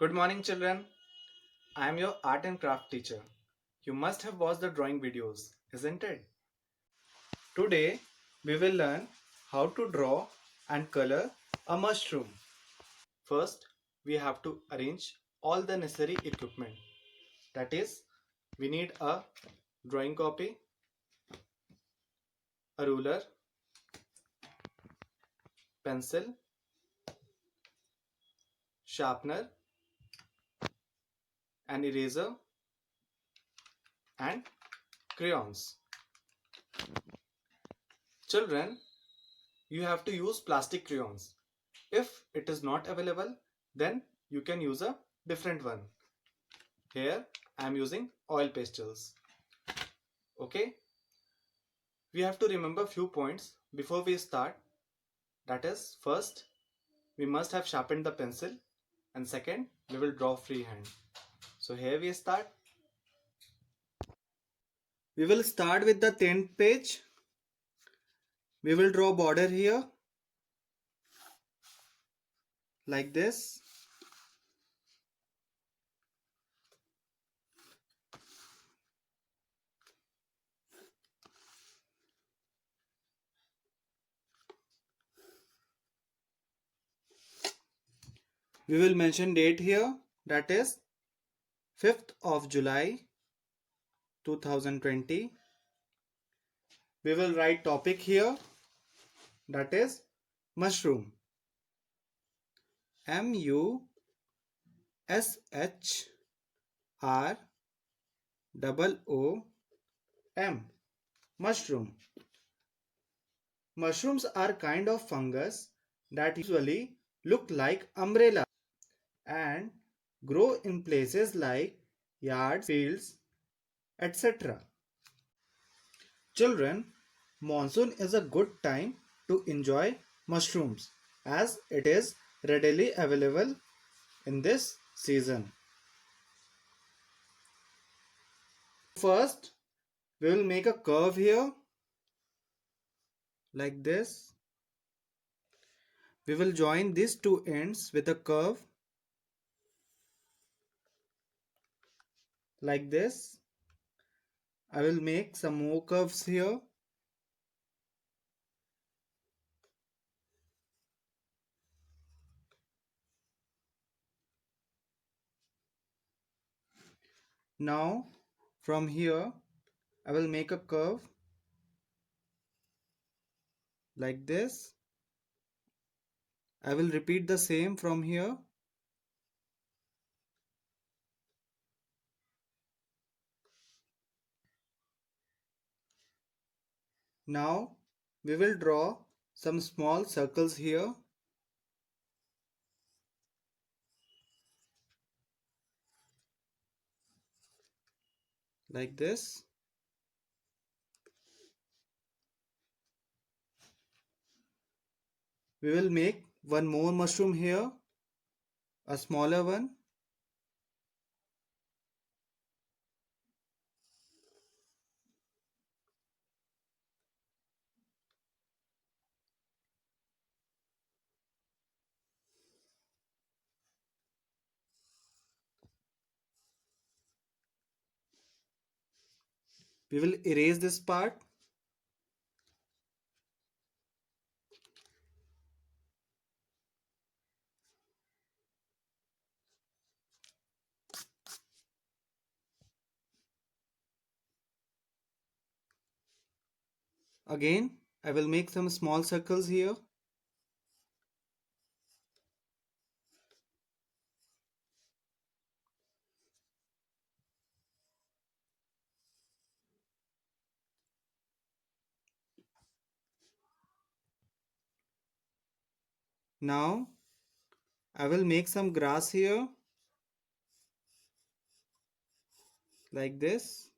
Good morning, children. I am your art and craft teacher. You must have watched the drawing videos, isn't it? Today, we will learn how to draw and color a mushroom. First, we have to arrange all the necessary equipment. That is, we need a drawing copy, a ruler, pencil, sharpener, an eraser, and crayons. Children, you have to use plastic crayons. If it is not available, then you can use a different one. Here I am using oil pastels. Okay, we have to remember few points before we start. That is, first we must have sharpened the pencil, and second we will draw freehand. So here we start. We will start with the 10th page. We will draw border here like this. We will mention date here, that is 5th of July 2020. We will write topic here, that is mushroom. MUSHROOM. Mushroom. Mushrooms are kind of fungus that usually look like umbrella and grow in places like yards, fields, etc. Children, monsoon is a good time to enjoy mushrooms as it is readily available in this season. First, we will make a curve here like this. We will join these two ends with a curve like this. I will make some more curves here. Now from here I will make a curve like this. I will repeat the same from here. Now we will draw some small circles here. Like this. We will make one more mushroom here, a smaller one. We will erase this part. Again, I will make some small circles here. Now I will make some grass here like this.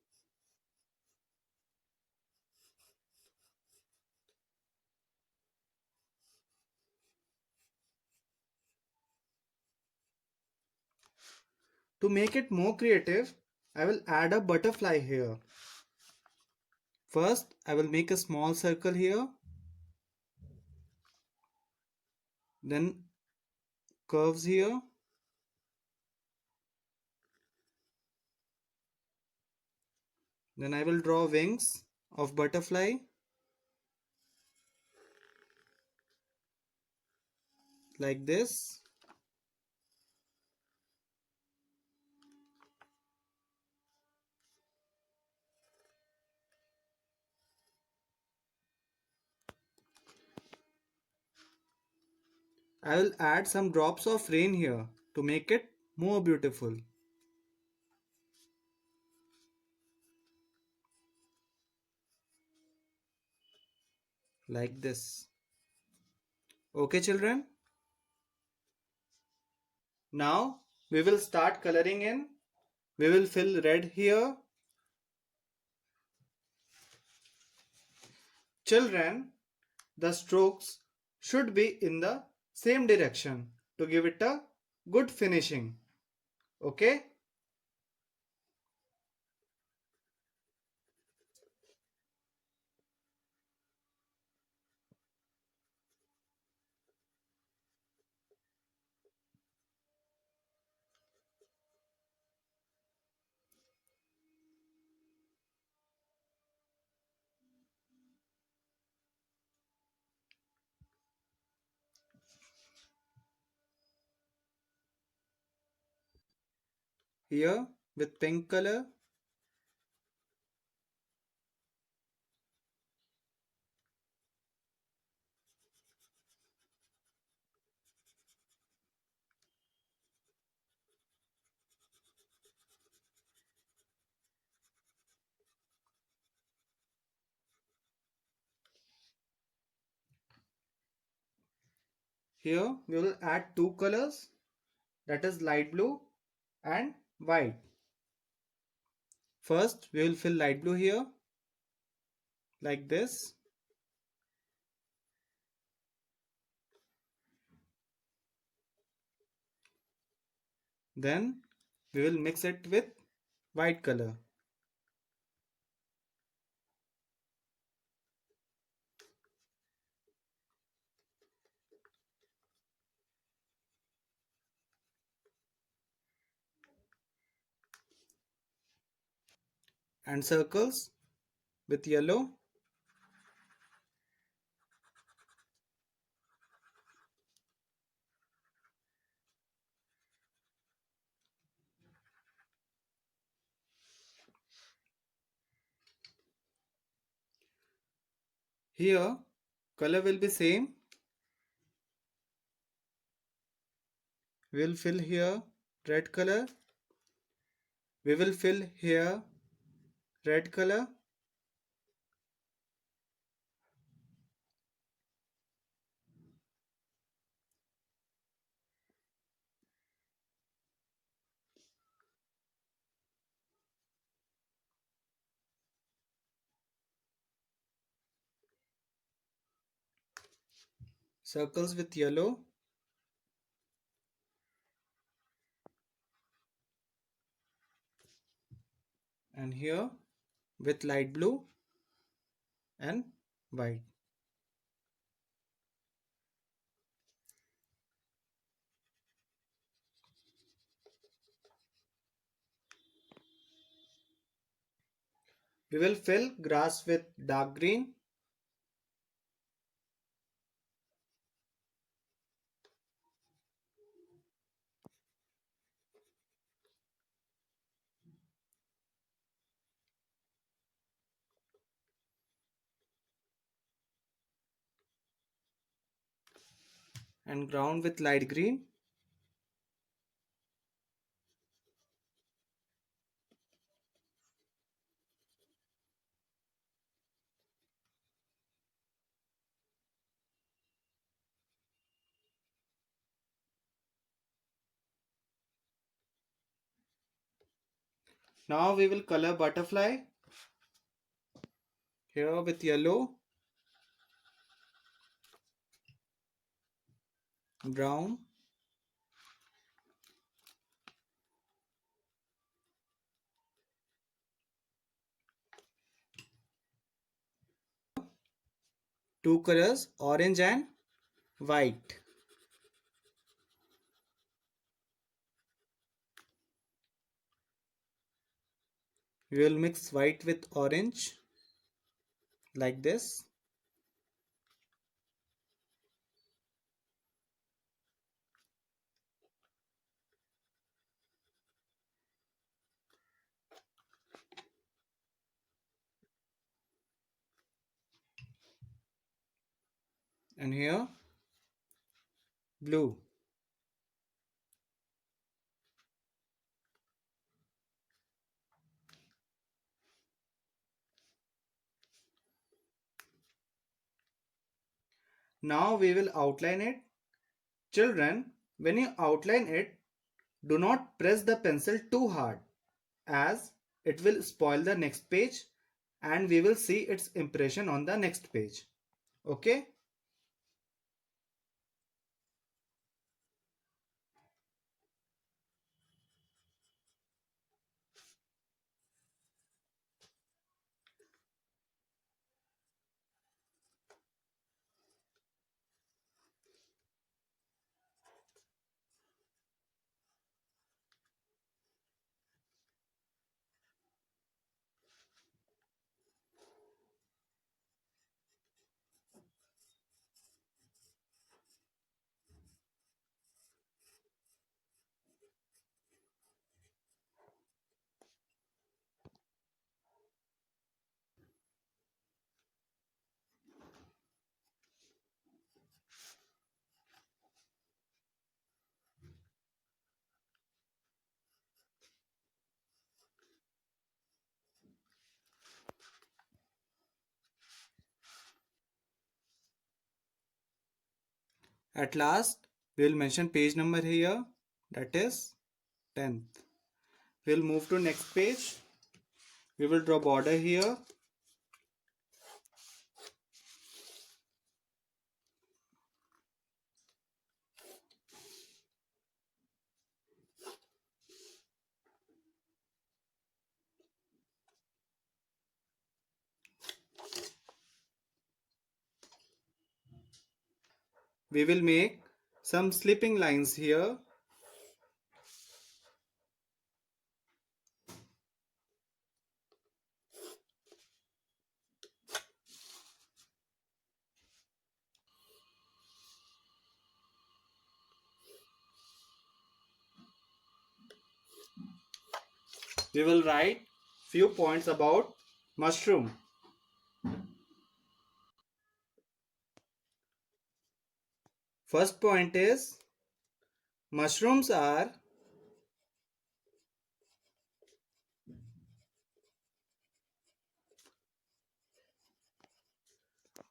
To make it more creative, I will add a butterfly here. First, I will make a small circle here, then curves here, Then I will draw wings of butterfly like this. I will add some drops of rain here to make it more beautiful. Like this. Okay, children? Now we will start coloring in. We will fill red here. Children, the strokes should be in the same direction to give it a good finishing. Okay? Here with pink color. Here we will add two colors, that is light blue and white. First we will fill light blue here like this. Then we will mix it with white color. And circles with yellow. Here color will be same. We will fill here red color. We will fill here red color. Circles with yellow. And here with light blue and white. We will fill grass with dark green. And ground with light green. Now we will color butterfly here with yellow, brown, two colors orange and white. We will mix white with orange like this. And here blue. Now we will outline it. Children, when you outline it, do not press the pencil too hard as it will spoil the next page and we will see its impression on the next page. Okay? At last, we will mention page number here, that is 10th. We will move to next page. We will draw border here. We will make some slipping lines here. We will write few points about mushroom. First point is mushrooms are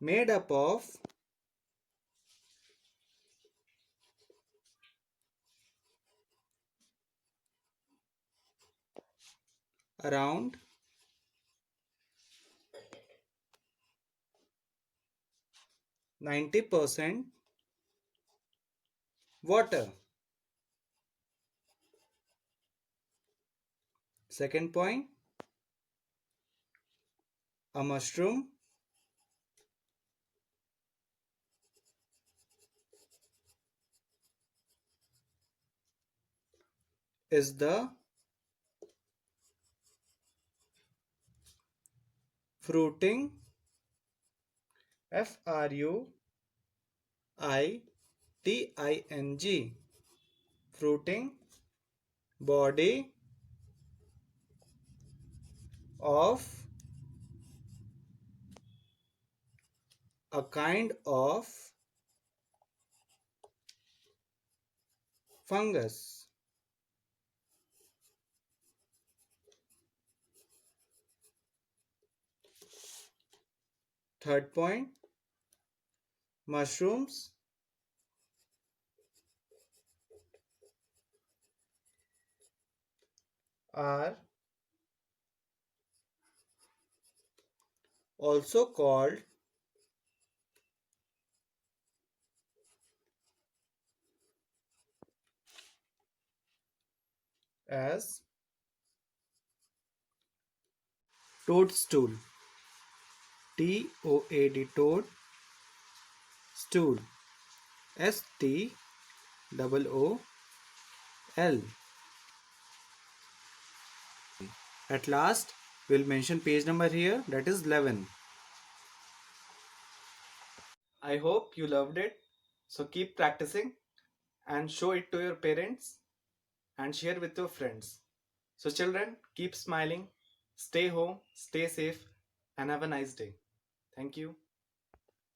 made up of around 90% water. Second point, a mushroom is the fruiting fruiting fruiting body of a kind of fungus. Third point, mushrooms are also called as toadstool. Toad, toad, stool. Stool. At last, we'll mention page number here, that is 11. I hope you loved it. So keep practicing and show it to your parents and share with your friends. So children, keep smiling, stay home, stay safe, and have a nice day. Thank you.